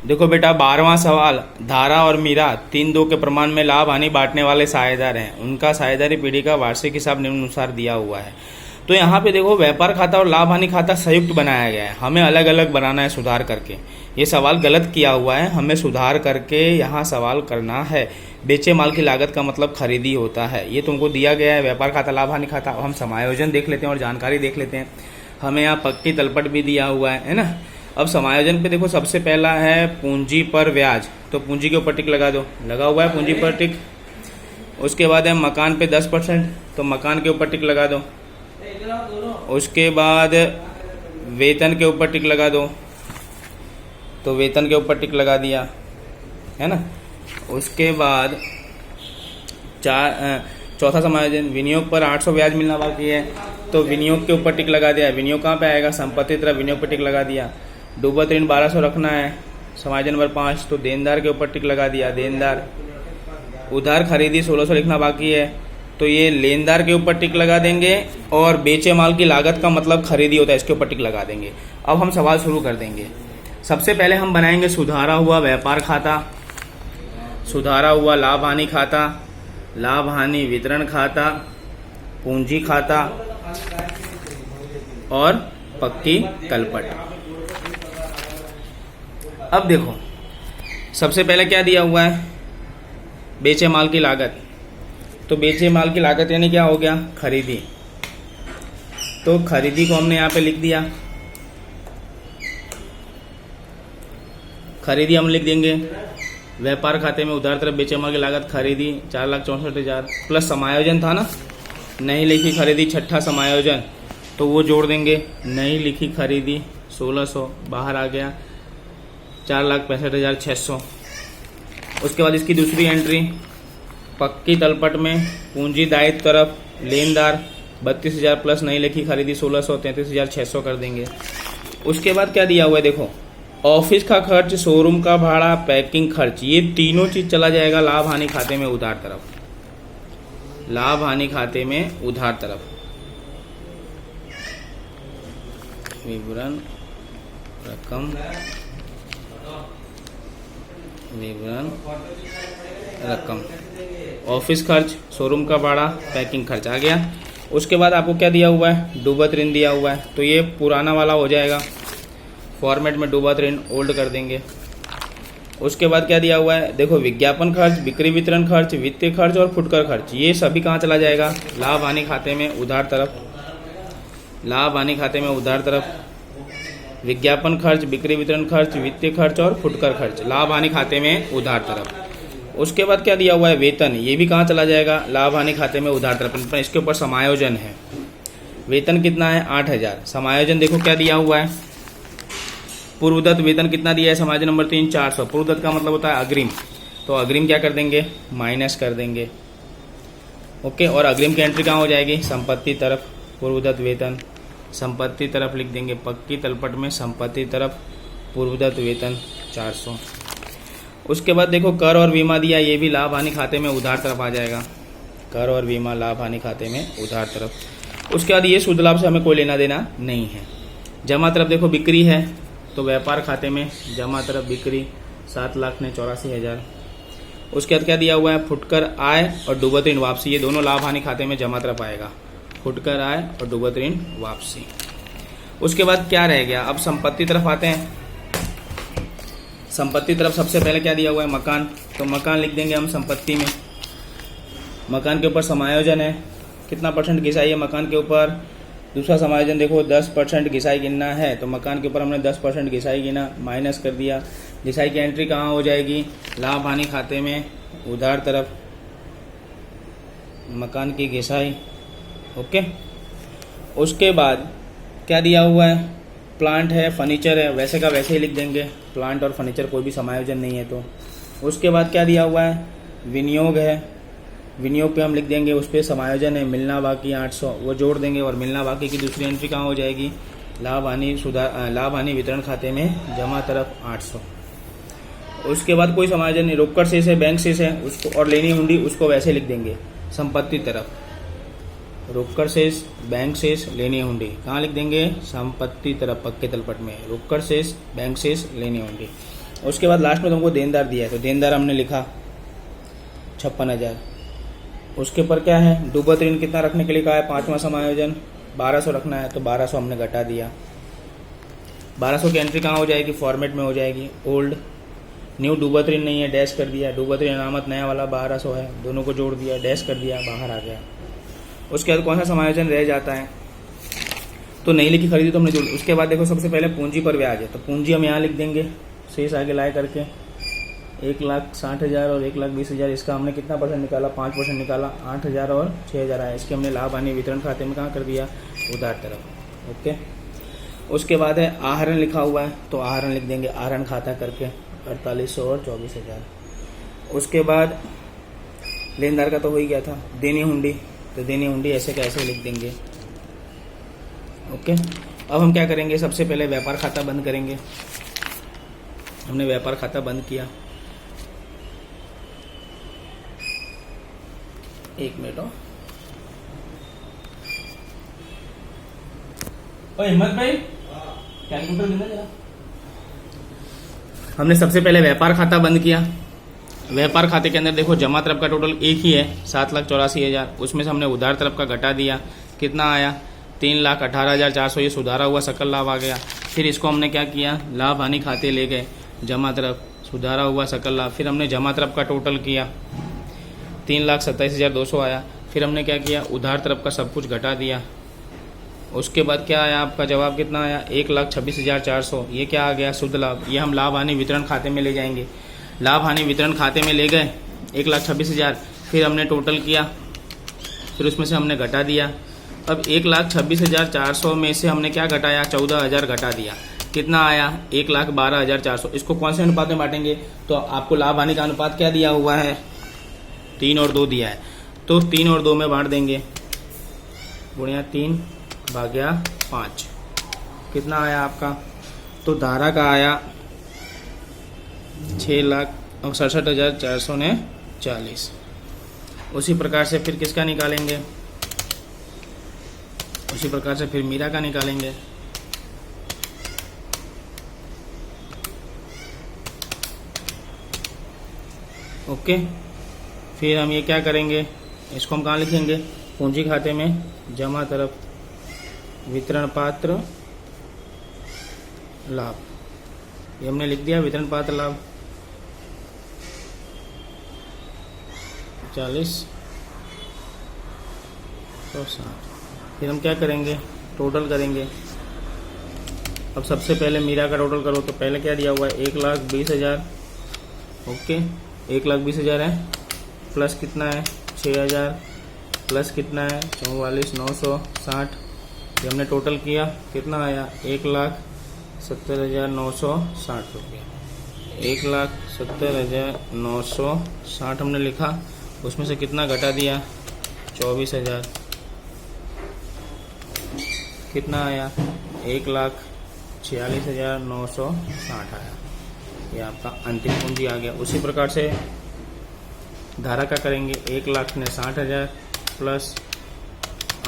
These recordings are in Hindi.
देखो बेटा 12वां सवाल, धारा और मीरा 3-2 के प्रमाण में लाभ हानि बांटने वाले साझेदार हैं, उनका साझेदारी पीढ़ी का वार्षिक हिसाब निम्नानुसार दिया हुआ है। तो यहाँ पे देखो व्यापार खाता और लाभ हानि खाता संयुक्त बनाया गया है, हमें अलग अलग बनाना है सुधार करके। ये सवाल गलत किया हुआ है, हमें सुधार करके यहाँ सवाल करना है। बेचे माल की लागत का मतलब खरीदी होता है, ये तुमको दिया गया है व्यापार खाता लाभ हानि खाता। अब हम समायोजन देख लेते हैं और जानकारी देख लेते हैं। हमें यहाँ पक्की तलपट भी दिया हुआ है ना। अब समायोजन पे देखो सबसे पहला है पूंजी पर ब्याज, तो पूंजी के ऊपर टिक लगा दो, लगा हुआ है पूंजी पर टिक। उसके बाद है मकान पे 10%, तो मकान के ऊपर टिक लगा दो। उसके बाद वेतन के ऊपर टिक लगा दो, तो वेतन के ऊपर टिक लगा दिया, है ना। उसके बाद चौथा समायोजन, विनियोग पर 800 ब्याज मिलना बाकी है, तो विनियोग के ऊपर टिक लगा दिया। विनियोग कहाँ पे आएगा, संपत्ति तरफ विनियोग पर टिक लगा दिया। डूबत ऋण 1200 रखना है, समायोजन नंबर 5, तो देनदार के ऊपर टिक लगा दिया, देनदार। उधार खरीदी 1600 लिखना बाकी है, तो ये लेनदार के ऊपर टिक लगा देंगे। और बेचे माल की लागत का मतलब खरीदी होता है, इसके ऊपर टिक लगा देंगे। अब हम सवाल शुरू कर देंगे। सबसे पहले हम बनाएंगे सुधारा हुआ व्यापार खाता, सुधारा हुआ लाभ हानि खाता, लाभ हानि वितरण खाता, पूंजी खाता और पक्की तलपट। अब देखो सबसे पहले क्या दिया हुआ है, बेचे माल की लागत। तो बेचे माल की लागत यानी क्या हो गया, खरीदी। तो खरीदी को हमने यहाँ पे लिख दिया, खरीदी हम लिख देंगे। व्यापार खाते में उधार तरफ बेचे माल की लागत खरीदी 4,64,000 प्लस समायोजन था ना, नहीं लिखी खरीदी छठा समायोजन, तो वो जोड़ देंगे। नहीं लिखी खरीदी 1600 बाहर आ गया, 4,65,600। उसके बाद इसकी दूसरी एंट्री, पक्की तलपट में पूंजी दायित्व तरफ लेनदार 32,000 प्लस नहीं लिखी खरीदी 1600, 33,600 कर देंगे। उसके बाद क्या दिया हुआ है देखो, ऑफिस का खर्च, शोरूम का भाड़ा, पैकिंग खर्च, ये तीनों चीज चला जाएगा लाभ हानि खाते में उधार तरफ, लाभ हानि खाते में उधार तरफ। विवरण रकम, विवरण रकम, ऑफिस खर्च, शोरूम का भाड़ा, पैकिंग खर्च आ गया। उसके बाद आपको क्या दिया हुआ है, डूबत ऋण दिया हुआ है, तो ये पुराना वाला हो जाएगा, फॉर्मेट में डूबत ऋण ओल्ड कर देंगे। उसके बाद क्या दिया हुआ है देखो, विज्ञापन खर्च, बिक्री वितरण खर्च, वित्तीय खर्च और फुटकर खर्च, ये सभी कहाँ चला जाएगा, लाभ हानि खाते में उधार तरफ, लाभ हानि खाते में उधार तरफ। विज्ञापन खर्च, बिक्री वितरण खर्च, वित्तीय खर्च और फुटकर खर्च, लाभ हानि खाते में उधार तरफ। उसके बाद क्या दिया हुआ है, वेतन, ये भी कहाँ चला जाएगा, लाभ हानि खाते में उधार तरफ। इसके ऊपर समायोजन है, वेतन कितना है 8,000, समायोजन देखो क्या दिया हुआ है, पूर्वदत्त वेतन कितना दिया है, समायोजन नंबर 3 400। पूर्वदत्त का मतलब होता है अग्रिम, तो अग्रिम क्या कर देंगे, माइनस कर देंगे। ओके, और अग्रिम की एंट्री कहाँ हो जाएगी, संपत्ति तरफ, पूर्वदत्त वेतन संपत्ति तरफ लिख देंगे। पक्की तलपट में संपत्ति तरफ पूर्वदत्त वेतन 400। उसके बाद देखो कर और बीमा दिया, ये भी लाभ हानि खाते में उधार तरफ आ जाएगा, कर और बीमा लाभ हानि खाते में उधार तरफ। उसके बाद ये शुद्ध लाभ से हमें कोई लेना देना नहीं है। जमा तरफ देखो बिक्री है, तो व्यापार खाते में जमा तरफ बिक्री 7,84,000। उसके बाद क्या दिया हुआ है, फुटकर आय और डूबत ऋण वापसी, ये दोनों लाभ हानि खाते में जमा तरफ आएगा, फुटकर आय और डूबत ऋण वापसी। उसके बाद क्या रह गया, अब संपत्ति तरफ आते हैं। संपत्ति तरफ सबसे पहले क्या दिया हुआ है, मकान, तो मकान लिख देंगे हम संपत्ति में। मकान के ऊपर समायोजन है, कितना परसेंट घिसाई है मकान के ऊपर, दूसरा समायोजन देखो 10% घिसाई गिनना है, तो मकान के ऊपर हमने 10% घिसाई गिना, माइनस कर दिया। घिसाई की एंट्री कहाँ हो जाएगी, लाभ हानि खाते में उधार तरफ, मकान की घिसाई। ओके, उसके बाद क्या दिया हुआ है, प्लांट है, फर्नीचर है, वैसे का वैसे ही लिख देंगे, प्लांट और फर्नीचर कोई भी समायोजन नहीं है तो। उसके बाद क्या दिया हुआ है, विनियोग है, विनियोग पे हम लिख देंगे, उस पर समायोजन है, मिलना बाकी 800, वो जोड़ देंगे। और मिलना बाकी की दूसरी एंट्री कहाँ हो जाएगी, लाभ हानि वितरण खाते में जमा तरफ 800। उसके बाद कोई समायोजन नहीं, रोकड़ शेष है, बैंक शेष है उसको, और लेनी हुंडी उसको वैसे लिख देंगे संपत्ति तरफ, रोकड़ शेष, बैंक शेष, लेनी हुंडी कहाँ लिख देंगे, संपत्ति तरफ, पक्के तलपट में, रोकड़ शेष, बैंक शेष, लेनी हुंडी। उसके बाद लास्ट में तुमको देनदार दिया है, तो देनदार हमने लिखा 56,000। उसके ऊपर क्या है, डूबत ऋण कितना रखने के लिए कहा है, 5वां समायोजन 1200 रखना है, तो 1200 हमने घटा दिया। 1200 की एंट्री कहाँ हो जाएगी, फॉर्मेट में हो जाएगी, ओल्ड। न्यू डूबत ऋण नहीं है, डैश कर दिया। डूबत ऋण अनामत नया वाला 1200 है, दोनों को जोड़ दिया, डैश कर दिया, बाहर आ गया। उसके बाद कौन सा समायोजन रह जाता है, तो नहीं लिखी खरीदी तो हमने जोड़। उसके बाद देखो सबसे पहले पूंजी पर ब्याज है, तो पूंजी हम यहाँ लिख देंगे, शेष आगे लाए करके 1,60,000 और 1,20,000। इसका हमने कितना परसेंट निकाला, 5% निकाला, 8,000 और 6,000 आया। इसके हमने लाभ हानि वितरण खाते में कहाँ कर दिया, उधार तरफ। ओके। उसके बाद है आहरण लिखा हुआ है, तो आहरण लिख देंगे, आहरण खाता करके 4,800 और 24,000। उसके बाद लेनदार का तो हो ही गया था, देनी हुंडी, तो देनी हुंडी ऐसे कैसे लिख देंगे। ओके। अब हम क्या करेंगे, सबसे पहले व्यापार खाता बंद करेंगे। हमने व्यापार खाता बंद किया, एक मिनट हो, हिम्मत भाई कैलकुलेटर देना जरा। हमने सबसे पहले व्यापार खाता बंद किया। व्यापार खाते के अंदर देखो जमा तरफ का टोटल एक ही है, 7,84,000। उसमें से हमने उधार तरफ का घटा दिया, कितना आया, 3,18,400। ये सुधारा हुआ सकल लाभ आ गया। फिर इसको हमने क्या किया, लाभ हानि खाते ले गए, जमा तरफ, सुधारा हुआ सकल लाभ। फिर हमने जमा तरफ का टोटल किया, 3,27,200 आया। फिर हमने क्या किया, उधार तरफ का सब कुछ घटा दिया। उसके बाद क्या आया, आपका जवाब कितना आया, 1,26,400। ये क्या आ गया, शुद्ध लाभ। ये हम लाभ हानि वितरण खाते में ले जाएंगे। लाभ हानि वितरण खाते में ले गए 1,26,000। फिर हमने टोटल किया, फिर उसमें से हमने घटा दिया। अब 1,26,400 में से हमने क्या घटाया, 14,000 घटा दिया। कितना आया, 1,12,400। इसको कौन से अनुपात में बांटेंगे, तो आपको लाभ हानि का अनुपात क्या दिया हुआ है, 3 और 2 दिया है, तो 3 और 2 में बांट देंगे, गुणिया 3 भाग्या 5। कितना आया आपका, तो धारा का आया 6,67,440। उसी प्रकार से फिर किसका निकालेंगे, उसी प्रकार से फिर मीरा का निकालेंगे। ओके। फिर हम ये क्या करेंगे, इसको हम कहाँ लिखेंगे, पूंजी खाते में, जमा तरफ, वितरण पात्र लाभ। ये हमने लिख दिया, वितरण पात्र लाभ 40,60। फिर हम क्या करेंगे, टोटल करेंगे। अब सबसे पहले मीरा का टोटल करो, तो पहले क्या दिया हुआ है, 1,20,000। ओके, 1,20,000 है, प्लस कितना है, 6,000, प्लस कितना है, 44,960। ये हमने टोटल किया, कितना आया, 1,70,960 रुपये। 1,70,960 हमने लिखा, उसमें से कितना घटा दिया, 24,000। कितना आया, 1,46,960 आया। ये आपका अंतिम पूंजी आ गया। उसी प्रकार से धारा का करेंगे, 1,60,000 प्लस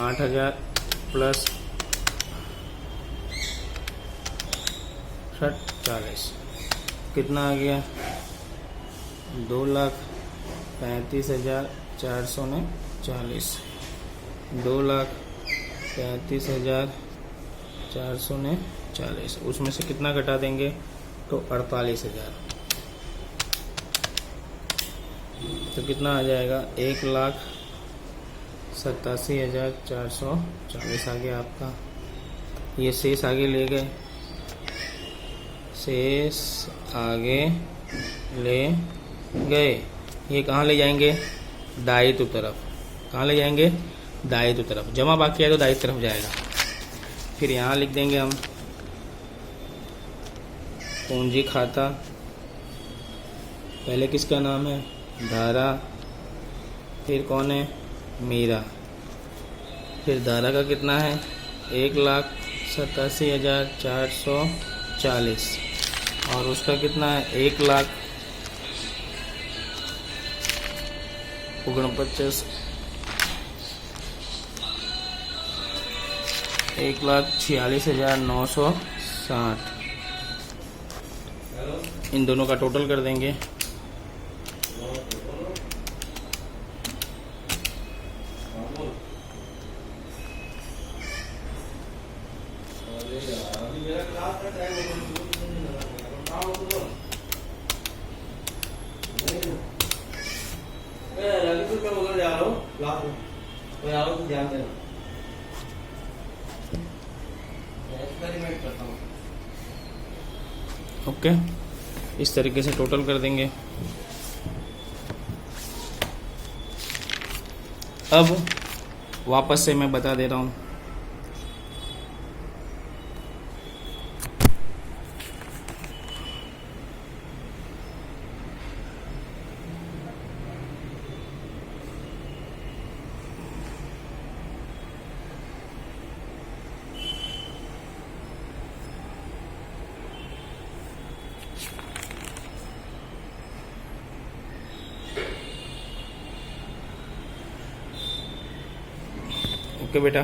8,000 प्लस 40, कितना आ गया, 2,35,440। 2,35,440। उसमें से कितना घटा देंगे, तो 48,000। तो कितना आ जाएगा, 1,87,440 आ गया आपका। ये शेष आगे ले गए, शेष आगे ले गए। ये कहाँ ले जाएंगे, दायित्व तरफ। कहाँ ले जाएंगे, दायित्व तरफ। जमा बाकी है तो दायित्व तरफ जाएगा। फिर यहाँ लिख देंगे हम पूंजी खाता। पहले किसका नाम है, धारा, फिर कौन है, मीरा। फिर धारा का कितना है, 1,87,440 और उसका कितना है, 1,46,960। इन दोनों का टोटल कर देंगे। ओके, इस तरीके से टोटल कर देंगे। अब वापस से मैं बता दे रहा हूँ। ओके बेटा।